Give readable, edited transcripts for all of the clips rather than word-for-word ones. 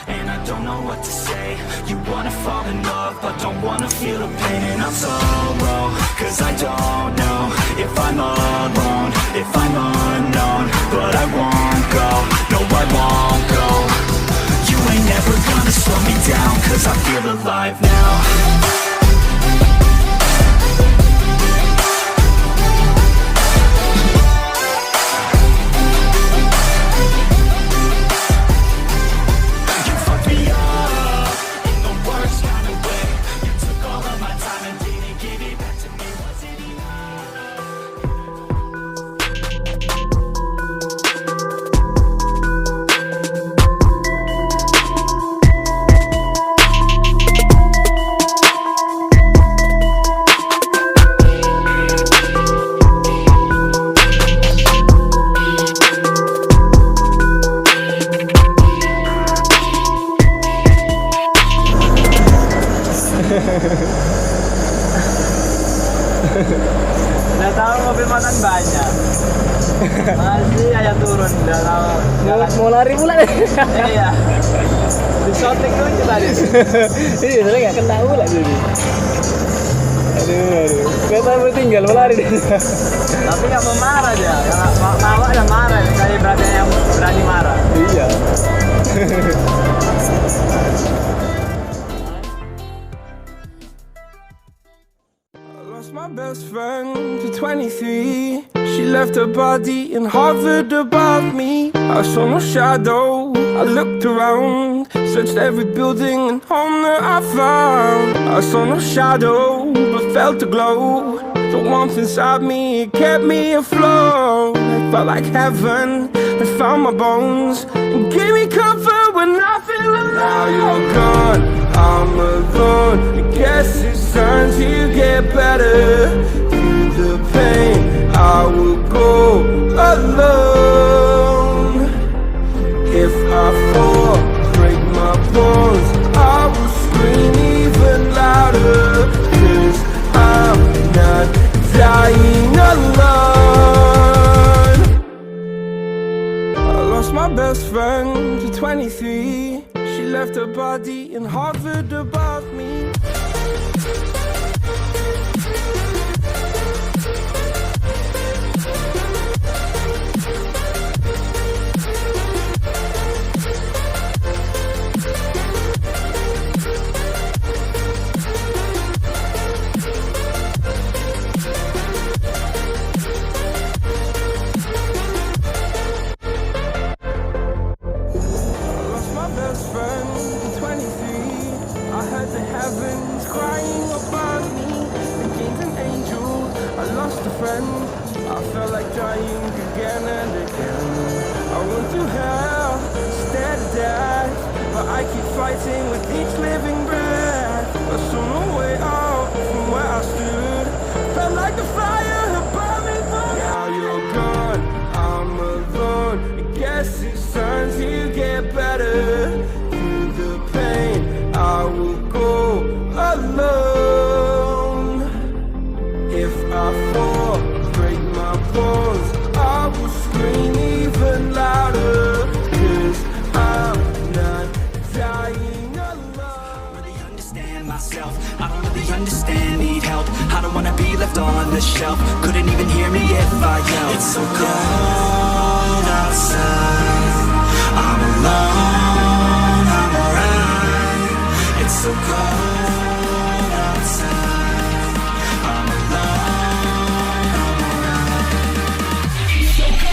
and I don't know what to say. You wanna fall in love, but don't wanna feel the pain. And I'm sorrow, cause I don't know if I'm alone, if I'm unknown. But I won't go, no I won't go. You ain't never gonna slow me down, cause I feel alive now. Udah tahu mobil makan banyak. Masih aja turun, udah tahu. Mau lari pula deh. Iya. Disotek dulu kita tadi. Iya, saya nggak kena pula jadi. Aduh. Gak tahu tinggal mau lari deh. Tapi nggak mau marah dia. Kalau mau ada marah, kayak berarti yang berani marah. Iya. My best friend to 23. She left her body and hovered above me. I saw no shadow, I looked around, searched every building and home that I found. I saw no shadow, but felt the glow. The warmth inside me, it kept me afloat. It felt like heaven, it found my bones and gave me comfort when I feel alone. Now you're gone, I'm alone. I guess it's time to get better. Through the pain, I will go alone. If I fall, break my bones, I will scream even louder. 'Cause I'm not dying alone. I lost my best friend to 23. She left her body and hovered above me. I felt like dying again and again. I went through hell, instead of death, but I keep fighting with each living breath. I saw no way out from where I stood. Felt like the fire had burned me through. Now you're gone, I'm alone. I guess it's time to get better. Through the pain, I will go alone. If I fall, break my bones, I will scream even louder. 'Cause I'm not dying alone. Really understand myself, I don't really understand, need help. I don't wanna be left on the shelf. Couldn't even hear me if I yelled. It's so cold outside, I'm alone, I'm alright. It's so cold outside, I'm alone, I'm alright. It's so cold.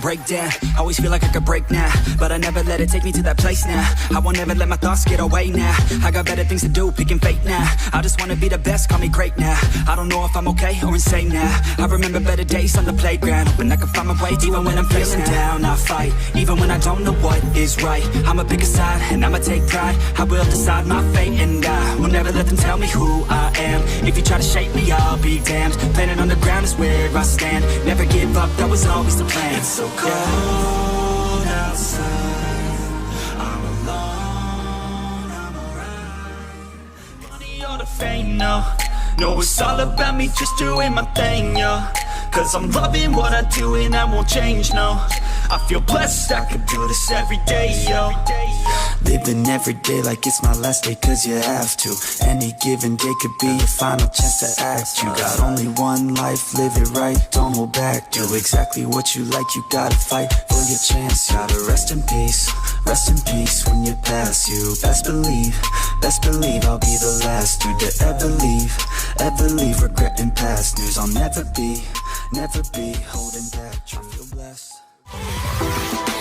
Break down, always feel like I could break now, but I never let it take me to that place now. I won't ever let my thoughts get away now. I got better things to do, picking fate now. I just wanna be the best, call me great now. I don't know if I'm okay or insane now. I remember better days on the playground, hoping I can find my way even when I'm feeling down. I fight, even when I don't know what is right. I'ma pick a side and I'ma take pride. I will decide my fate and I will never let them tell me who I am. If you try to shape me, I'll be damned. Planet on the ground is where I stand. Never give up, that was always the plan. It's so cold outside, I'm alone. fame, no. No, it's all about me just doing my thing, yo. Cause I'm loving what I do and I won't change, no. I feel blessed, I could do this every day, yo. Living every day like it's my last day, cause you have to. Any given day could be your final chance to act. You got only one life, live it right, don't hold back. Do exactly what you like, you gotta fight for your chance. You gotta rest in peace when you pass. You best believe I'll be the last dude to ever leave regretting past news. I'll never be holding back, I feel blessed.